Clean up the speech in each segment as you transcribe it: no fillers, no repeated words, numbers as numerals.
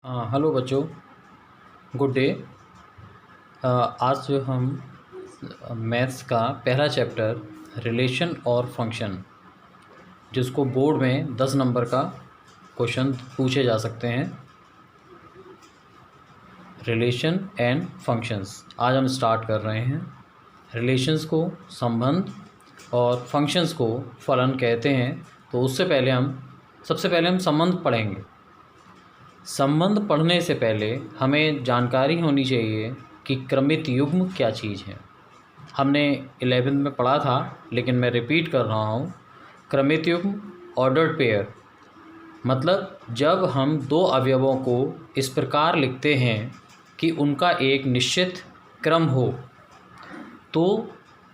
Hello बच्चों, good day. आज जो हम मैथ्स का पहला चैप्टर रिलेशन और फंक्शन, जिसको बोर्ड में 10 नंबर का क्वेश्चन पूछे जा सकते हैं, रिलेशन एंड फंक्शंस, आज हम स्टार्ट कर रहे हैं। रिलेशंस को संबंध और फंक्शंस को फलन कहते हैं। तो सबसे पहले हम संबंध पढ़ेंगे। संबंध पढ़ने से पहले हमें जानकारी होनी चाहिए कि क्रमित युग्म क्या चीज़ है। हमने 11th में पढ़ा था, लेकिन मैं रिपीट कर रहा हूँ। क्रमित युग्म, ऑर्डर्ड पेयर, मतलब जब हम दो अवयवों को इस प्रकार लिखते हैं कि उनका एक निश्चित क्रम हो, तो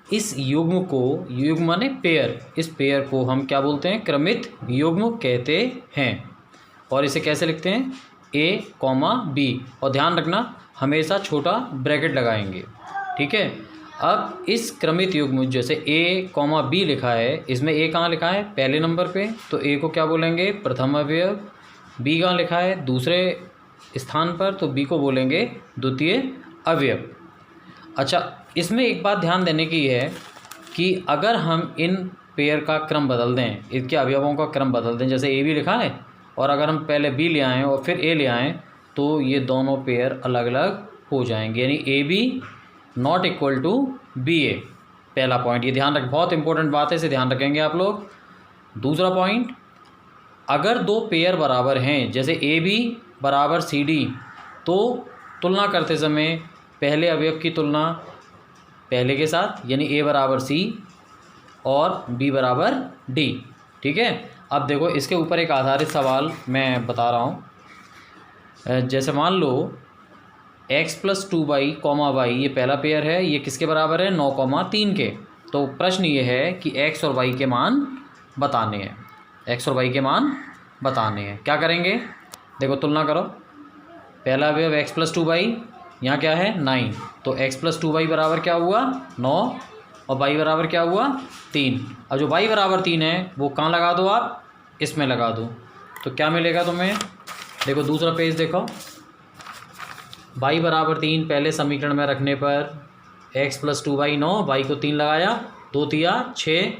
इस युग्म को, युग्म माने पेयर, इस पेयर को हम क्या बोलते हैं? क्रमित युग्म कहते हैं। और इसे कैसे लिखते हैं? A, B, और ध्यान रखना हमेशा छोटा ब्रैकेट लगाएंगे, ठीक है। अब इस क्रमित युग्म, जैसे A, B लिखा है, इसमें A कहाँ लिखा है? पहले नंबर पे, तो A को क्या बोलेंगे? प्रथम अवयव। B कहाँ लिखा है? दूसरे स्थान पर, तो B को बोलेंगे द्वितीय अवयव। अच्छा, इसमें एक बात ध्यान देने की है कि अगर हम इन पेयर का क्रम बदल दें, इनके अवयवों का क्रम बदल दें, जैसे A भी लिखा है और अगर हम पहले B ले आएँ और फिर A ले आएँ, तो ये दोनों पेयर अलग अलग हो जाएंगे, यानी AB not equal to BA। पहला पॉइंट ये ध्यान रख, बहुत इंपॉर्टेंट बात है, इसे ध्यान रखेंगे आप लोग। दूसरा पॉइंट, अगर दो पेयर बराबर हैं, जैसे AB बराबर CD, तो तुलना करते समय पहले अवयव की तुलना पहले के साथ, यानी A बराबर C और B बराबर D, ठीक है। अब देखो, इसके ऊपर एक आधारित सवाल मैं बता रहा हूँ। जैसे मान लो x + 2y, y ये पहला पेयर है, ये किसके बराबर है? 9, 3 के। तो प्रश्न ये है कि x और y के मान बताने हैं। x और y के मान बताने हैं, क्या करेंगे? देखो, तुलना करो। पहला अवयव x + 2y, यहाँ क्या है? 9। तो x + 2y बराबर क्या हुआ? 9, और y बराबर क्या हुआ? 3। अब जो y बराबर 3 है वो कहाँ लगा दो आप? इसमें लगा दो, तो क्या मिलेगा तुम्हें? देखो, दूसरा पेज देखो। y बराबर 3 पहले समीकरण में रखने पर x + 2y 9, y को 3 लगाया, 2 तिया 6,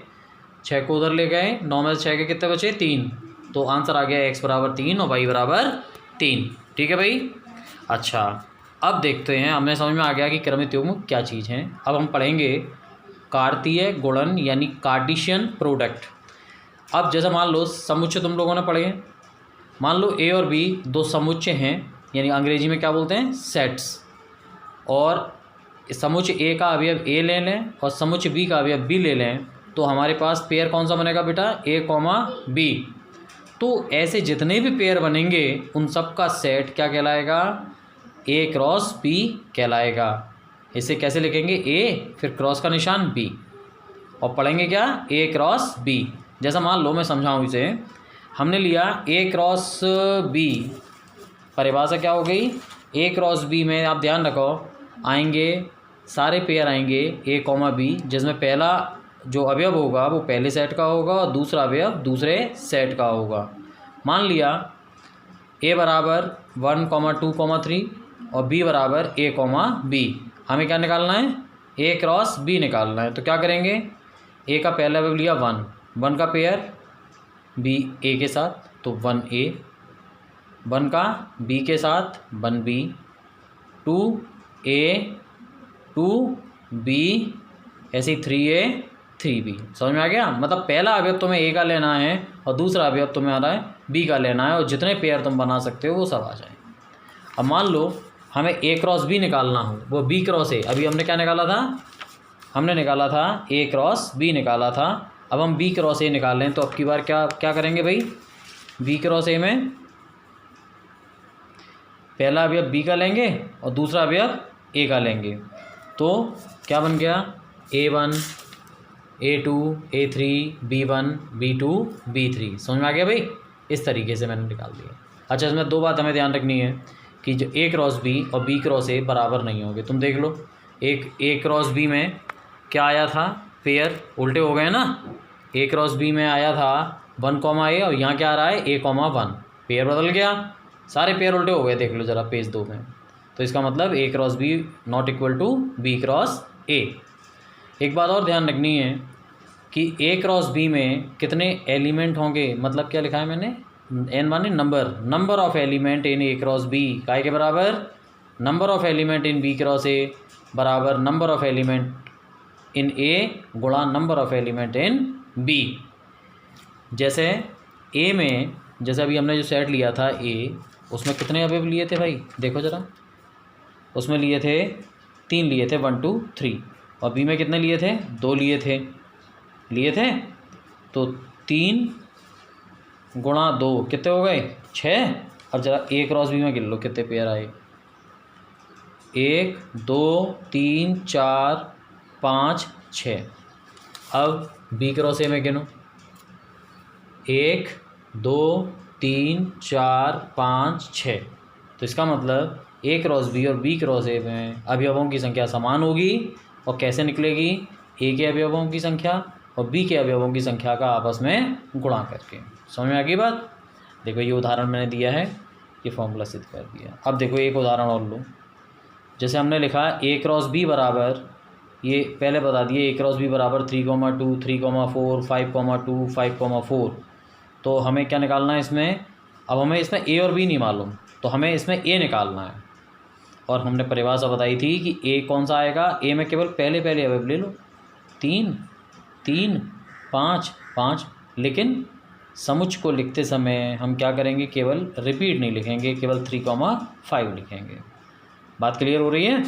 6 को उधर ले गए, 9 में से 6 के कितने बचे? 3। तो आंसर आ गया x बराबर 3 और y बराबर 3, ठीक है भाई। अच्छा, अब देखते हैं, हमें समझ में आ गया कि क्रमित युग्म क्या चीज़ है। अब हम पढ़ेंगे कार्तीय गुणन, यानी कार्टेशियन प्रोडक्ट। अब जैसा मान लो समुच्चय तुम लोगों ने पढ़े हैं, मान लो A और B दो समुच्चय हैं, यानी अंग्रेजी में क्या बोलते हैं? सेट्स। और समुच्चय A का अवयव A ले लें और समुच्चय B का अवयव B ले लें, तो हमारे पास पेयर कौन सा बनेगा बेटा? A, B। तो ऐसे जितने भी पेयर बनेंगे उन सब का सेट क्या कहलाएगा? A क्रॉस B कहलाएगा। इसे कैसे लिखेंगे? A फिर क्रॉस का निशान B, और पढ़ेंगे क्या? A cross B। जैसा मान लो, मैं समझाऊँ इसे, हमने लिया A क्रॉस B, परिभाषा क्या हो गई? A क्रॉस B में आप ध्यान रखो, आएंगे सारे पेयर आएंगे A, B, जिसमें पहला जो अवयव होगा वो पहले सेट का होगा और दूसरा अवयव दूसरे सेट का होगा। मान लिया A बराबर 1, 2, 3 और B बराबर A, B। हमें क्या निकालना है? A क्रॉस B निकालना है। तो क्या करेंगे? A का पहला अवयव लिया 1 का पेयर B A के साथ, तो 1A, 1 का B के साथ 1B, 2A 2B, ऐसे 3A 3B। समझ में आ गया? मतलब पहला अवयव तुम्हें A का लेना है और दूसरा अवयव तुम्हें आ रहा है B का लेना है, और जितने पेयर तुम बना सकते हो वो सब आ जाए। अब मान लो हमें A क्रॉस B निकालना हो, वो B क्रॉस A, अभी हमने क्या निकाला था? हमने निकाला था A क्रॉस B निकाला था। अब हम B क्रॉस A निकाल लें, तो अब की बार क्या करेंगे भाई? B क्रॉस A में पहला अवयव B का लेंगे और दूसरा अवयव A का लेंगे, तो क्या बन गया? A1 A2 A3 B1 B2 B3। समझ में आ गया भाई? इस तरीके से मैंने निकाल दिया। अच्छा, इसमें दो बात हमें ध्यान रखनी है कि जो A क्रॉस B और B क्रॉस A बराबर नहीं होंगे। तुम देख लो, एक A क्रॉस B में क्या आया था? पेयर उल्टे हो गए ना। A क्रॉस B में आया था 1, A, और यहाँ क्या आ रहा है? A, 1, पेयर बदल गया। सारे पेयर उल्टे हो गए, देख लो ज़रा पेज 2 में। तो इसका मतलब A cross B not equal to B cross A. एक बात और ध्यान रखनी है कि ए क्रॉस बी में कितने एलिमेंट होंगे, मतलब क्या लिखा है मैंने, एन माने number of element in A cross B काय के बराबर, number of element in B cross A बराबर number of element in A गुणा number of element in B. जैसे ए में, जैसे अभी हमने जो सेट लिया था ए, उसमें कितने अवयव लिए थे भाई, देखो ज़रा, उसमें लिए थे 3 लिए थे, 1 2 3। और बी में कितने लिए थे, 2 लिए थे। तो 3 गुणा 2 कितने हो गए, 6। अब ज़रा ए क्रॉस बी में गिन लो कितने पेयर आए, 1 2 3 4 5 6। अब बी क्रॉस ए में गिनो, 1 2 3 4 5 6। तो इसका मतलब ए क्रॉस बी और बी क्रॉस ए में अवयवों की संख्या समान होगी। और कैसे निकलेगी, ए के अवयवों की संख्या और बी के अवयवों की संख्या का आपस में गुणा करके। समझ में आ गई बात। देखो ये उदाहरण मैंने दिया है, ये फॉर्मूला सिद्ध कर दिया। अब देखो एक उदाहरण और लो, जैसे हमने लिखा ए क्रॉस बी बराबर, ये पहले बता दिए, ए क्रॉस बी बराबर 3,2 3,4 5,2 5,4। तो हमें क्या निकालना है इसमें, अब हमें इसमें ए और बी नहीं मालूम, तो हमें इसमें ए निकालना है। और हमने परिभाषा बताई थी कि ए कौन सा आएगा, ए में केवल पहले अवयव ले लो, 3 3 5 5। लेकिन समुच्चय को लिखते समय हम क्या करेंगे, केवल रिपीट नहीं लिखेंगे, केवल 3,5 लिखेंगे। बात क्लियर हो रही है।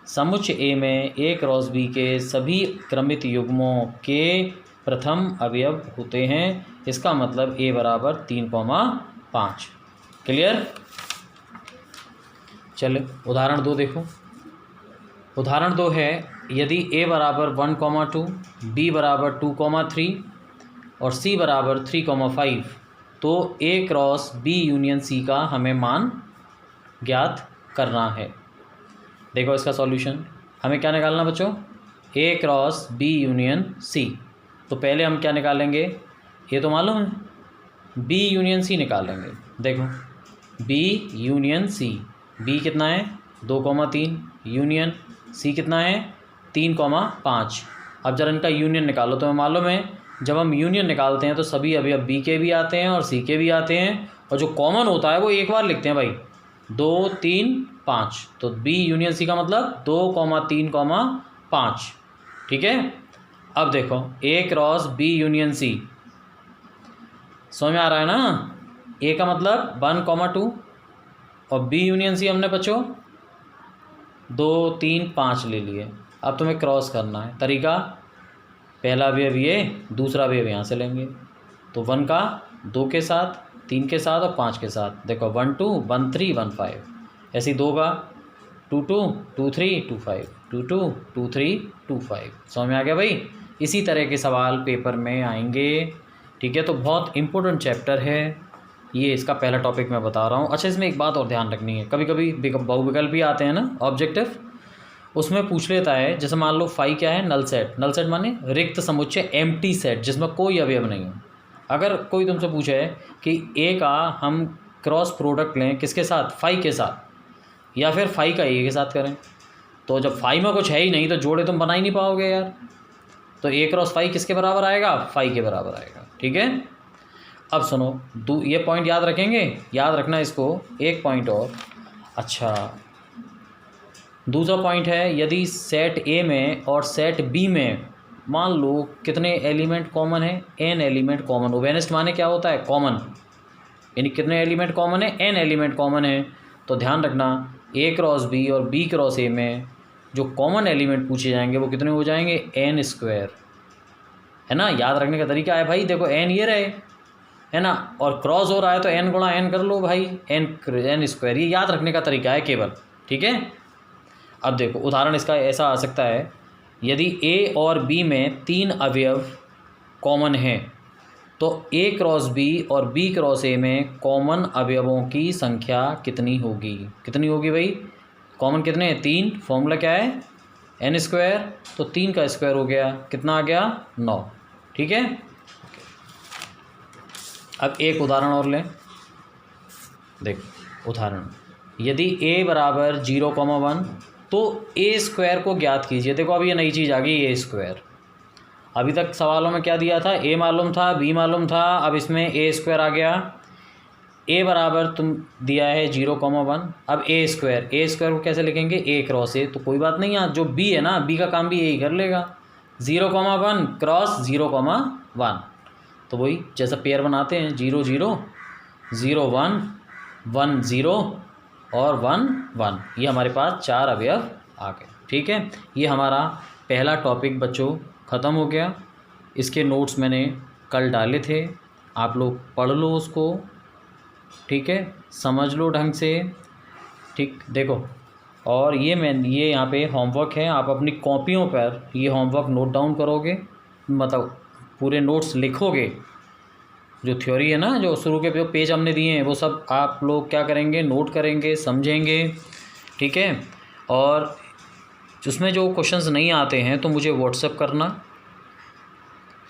समुच्चय ए में ए क्रॉस बी के सभी क्रमित युग्मों के प्रथम अवयव होते हैं। इसका मतलब ए बराबर 3,5। क्लियर। चले उदाहरण 2 देखो। उदाहरण 2 है, यदि ए बराबर 1,2 बी बराबर 2,3 और सी बराबर 3,5 तो ए क्रॉस बी यूनियन सी का हमें मान ज्ञात करना है। देखो इसका सॉल्यूशन, हमें क्या निकालना बच्चों, ए क्रॉस बी यूनियन सी। तो पहले हम क्या निकालेंगे, ये तो मालूम है, बी यूनियन सी निकालेंगे। देखो बी यूनियन सी, बी कितना है 2,3, यूनियन सी कितना है 3,5। अब जरा इनका यूनियन निकालो। तो हमें मालूम है जब हम यूनियन निकालते हैं तो सभी अवयव बी के भी आते हैं और सी के भी आते हैं, और जो कॉमन होता है वो एक बार लिखते हैं भाई, 2 3 5। तो बी यूनियन सी का मतलब 2,3,5। ठीक है। अब देखो ए क्रॉस बी यूनियन सी, समझ में आ रहा है ना। ए का मतलब 1,2 और बी यूनियन सी हमने बच्चों 2 3 5 ले लिए। अब तुम्हें क्रॉस करना है। तरीका, पहला अवयव ये, दूसरा अवयव यहाँ से लेंगे। तो 1 का 2 के साथ, 3 के साथ और 5 के साथ। देखो 1 2 1 3 1 5। ऐसे 2 का 2 2 2 3 2 5 2 2 2 3 2 5। समझ में आ गया भाई। इसी तरह के सवाल पेपर में आएंगे। ठीक है। तो बहुत इम्पोर्टेंट चैप्टर है ये, इसका पहला टॉपिक मैं बता रहा हूँ। अच्छा इसमें एक बात और ध्यान रखनी है, कभी कभी बहुविकल्पी आते हैं ना ऑब्जेक्टिव, उसमें पूछ लेता है, जैसे मान लो फाई क्या है, नल सेट। नल सेट माने रिक्त समुच्चय, एम्प्टी सेट जिसमें कोई अवयव नहीं हो। अगर कोई तुमसे पूछे कि ए का हम क्रॉस प्रोडक्ट लें किसके साथ, फाई के साथ, या फिर फाई का ए के साथ करें, तो जब फाई में कुछ है ही नहीं तो जोड़े तुम बना ही नहीं पाओगे यार। तो ए क्रॉस फाई किसके बराबर आएगा, फाई के बराबर आएगा। ठीक है। अब सुनो, ये पॉइंट याद रखेंगे, याद रखना इसको। एक पॉइंट और, अच्छा दूसरा पॉइंट है, यदि सेट ए में और सेट बी में मान लो कितने एलिमेंट कॉमन है, एन एलिमेंट कॉमन हो। वेनिस्ट माने क्या होता है, कॉमन, यानी कितने एलिमेंट कॉमन है, एन एलिमेंट कॉमन है। तो ध्यान रखना ए क्रॉस बी और बी क्रॉस ए में जो कॉमन एलिमेंट पूछे जाएंगे वो कितने हो जाएंगे, एन स्क्वायर, है ना। याद रखने का तरीका है भाई, देखो एन ये रहे, है ना, और क्रॉस हो रहा है तो एन गुणा एन कर लो भाई, एन स्क्वायर। ये याद रखने का तरीका है केवल। ठीक है। अब देखो उदाहरण इसका ऐसा आ सकता है, यदि ए और बी में 3 अवयव कॉमन हैं तो ए क्रॉस बी और बी क्रॉस ए में कॉमन अवयवों की संख्या कितनी होगी, कितनी होगी भाई, कॉमन कितने हैं, 3। फॉर्मूला क्या है, एन स्क्वायर। तो 3 का स्क्वायर हो गया, कितना आ गया, 9। ठीक है। अब एक उदाहरण और लें। देखो उदाहरण, यदि a बराबर 0,1 तो a स्क्वायर को ज्ञात कीजिए। देखो अभी ये नई चीज़ आ गई, a स्क्वायर। अभी तक सवालों में क्या दिया था, a मालूम था, b मालूम था, अब इसमें a स्क्वायर आ गया। a बराबर तुम दिया है 0,1, अब a स्क्वायर को कैसे लिखेंगे, a क्रॉस a, तो कोई बात नहीं है, जो b है ना, b का काम भी यही कर लेगा, 0,1 क्रॉस 0,1, तो वही जैसा पेयर बनाते हैं 0 0 0 1 1 0 और 1 1, ये हमारे पास 4 अवयव आ गए। ठीक है, ये हमारा पहला टॉपिक बच्चों ख़त्म हो गया। इसके नोट्स मैंने कल डाले थे, आप लोग पढ़ लो उसको, ठीक है, समझ लो ढंग से। ठीक, देखो, और ये यहाँ पे होमवर्क है, आप अपनी कॉपियों पर ये होमवर्क नोट डाउन करोगे, मतलब पूरे नोट्स लिखोगे। जो थ्योरी है ना, जो शुरू के जो पेज हमने दिए हैं वो सब आप लोग क्या करेंगे, नोट करेंगे, समझेंगे। ठीक है, और उसमें जो क्वेश्चंस नहीं आते हैं तो मुझे व्हाट्सएप करना,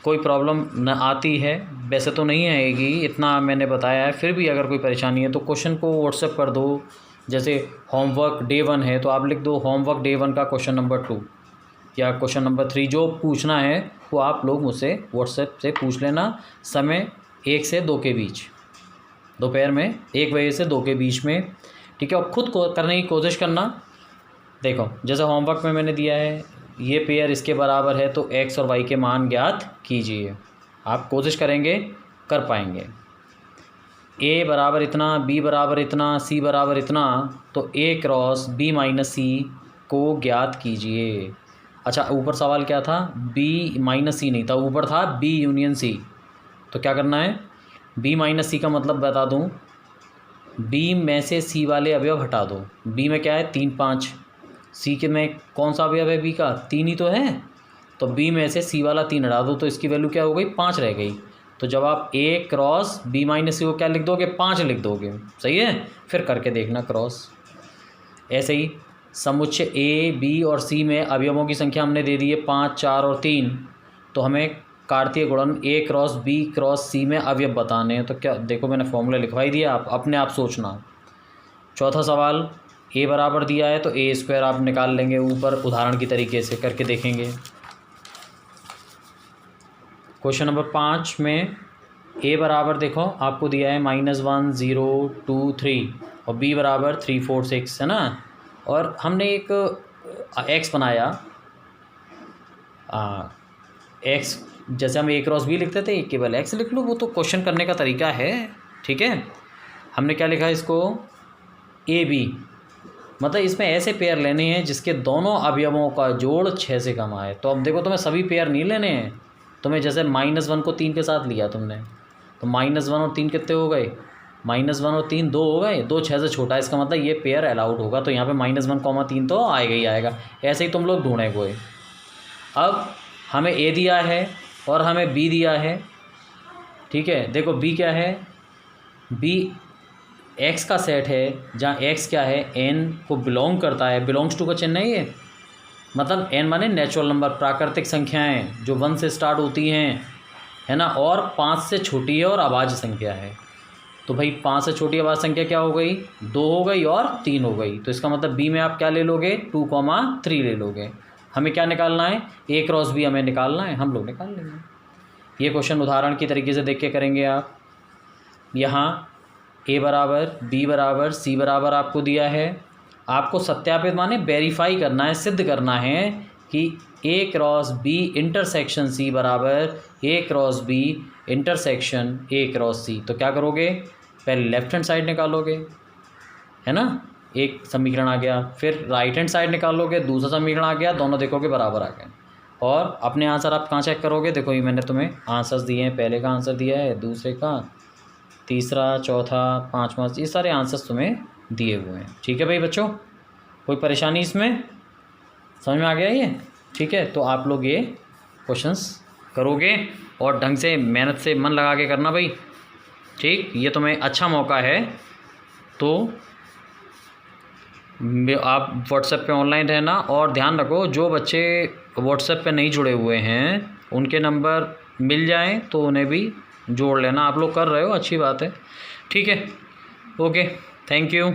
कोई प्रॉब्लम न आती है, वैसे तो नहीं आएगी, इतना मैंने बताया है, फिर भी अगर कोई परेशानी है तो क्वेश्चन को व्हाट्सएप कर दो। जैसे होमवर्क डे 1 है तो आप लिख दो होमवर्क डे 1 का क्वेश्चन नंबर 2 या क्वेश्चन नंबर 3, जो पूछना है वो आप लोग मुझसे व्हाट्सएप से पूछ लेना। समय 1 से 2 के बीच, दोपहर में 1 बजे से 2 के बीच में। ठीक है, और ख़ुद को करने की कोशिश करना। देखो जैसे होमवर्क में मैंने दिया है, ये पेयर इसके बराबर है तो x और y के मान ज्ञात कीजिए। आप कोशिश करेंगे, कर पाएंगे। a बराबर इतना, b बराबर इतना, c बराबर इतना, तो a cross b minus c को ज्ञात कीजिए। अच्छा, ऊपर सवाल क्या था, b माइनस c नहीं था, ऊपर था b यूनियन c। तो क्या करना है, b माइनस c का मतलब बता दूं, b में से c वाले अवयव हटा दो। b में क्या है, 3 5, c के में कौन सा अवयव है b का, 3 ही तो है, तो b में से c वाला 3 हटा दो, तो इसकी वैल्यू क्या हो गई, 5 रह गई। तो जब आप a cross b minus c को क्या लिख दोगे, 5 लिख दोगे। सही है, फिर करके देखना क्रॉस। ऐसे ही समुच्चय a b और c में अवयवों की संख्या हमने दे दी है 5 4 और 3, तो हमें कार्तीय गुणन a cross b cross c में अवयव बताने हैं। तो क्या, देखो मैंने फॉर्मूला लिखवाई दिया, आप अपने आप सोचना। चौथा सवाल, a बराबर दिया है तो a स्क्वायर आप निकाल लेंगे, ऊपर उदाहरण की तरीके से करके देखेंगे। क्वेश्चन नंबर 5 में a बराबर देखो आपको दिया है -1 0 2 3 और b बराबर 3 4 6 है ना, और हमने एक x बनाया, x जैसे हम a क्रॉस b लिखते थे, केवल x लिख लो, वो तो क्वेश्चन करने का तरीका है। ठीक है, हमने क्या लिखा है इसको, a b, मतलब इसमें ऐसे पेयर लेने हैं जिसके दोनों अवयवों का जोड़ 6 से कम आए। तो अब देखो तुम्हें सभी पेयर नहीं लेने हैं, तुम्हें जैसे -1 को 3 के साथ लिया तुमने, तो -1 और 3 कितने हो गए, -1 और 3 2 हो गए, 2 6 से छोटा है, इसका मतलब ये पेयर अलाउड होगा, तो यहाँ पे -1, 3 तो आएगा ही आएगा। ऐसे ही तुम लोग ढूंढे कोई। अब हमें a दिया है और हमें b दिया है। ठीक है, देखो b क्या है, b x का सेट है, जहाँ x क्या है, n को बिलोंग करता है, बिलोंग्स टू का चिन्ह है ये, मतलब n माने नेचुरल नंबर, प्राकृतिक संख्याएं जो 1 से स्टार्ट होती हैं, है ना, और 5 से छोटी है और अभाज्य संख्या है। तो भाई 5 से छोटी अभाज्य संख्या क्या हो गई, 2 हो गई और 3 हो गई। तो इसका मतलब b में आप क्या ले लोगे, 2,3 ले लोगे। हमें क्या निकालना है, a क्रॉस b हमें निकालना है, हम लोग निकाल लेंगे। ये क्वेश्चन उदाहरण की तरीके से देख के करेंगे आप। यहाँ a बराबर b बराबर c बराबर आपको दिया है, आपको सत्यापित माने वेरीफाई करना है, सिद्ध करना है कि a cross b intersection c बराबर a cross b intersection a cross c। तो क्या करोगे, पहले लेफ्ट हैंड साइड निकालोगे, है ना, एक समीकरण आ गया, फिर राइट हैंड साइड निकालोगे, दूसरा समीकरण आ गया, दोनों देखोगे बराबर आ गए। और अपने आंसर आप कहाँ चेक करोगे, देखो ये मैंने तुम्हें आंसर्स दिए हैं, पहले का आंसर दिया है, दूसरे का, तीसरा, चौथा, पाँचवा, ये सारे आंसर्स तुम्हें दिए हुए हैं। ठीक है भाई बच्चों, कोई परेशानी इसमें, समझ में आ गया ये। ठीक है, तो आप लोग ये क्वेश्चंस करोगे और ढंग से मेहनत से मन लगा के करना भाई। ठीक, ये तुम्हें अच्छा मौका है, तो आप व्हाट्सएप पे ऑनलाइन रहना। और ध्यान रखो, जो बच्चे व्हाट्सएप पे नहीं जुड़े हुए हैं उनके नंबर मिल जाएं तो उन्हें भी जोड़ लेना। आप लोग कर रहे हो, अच्छी बात है। ठीक है, ओके। Thank you.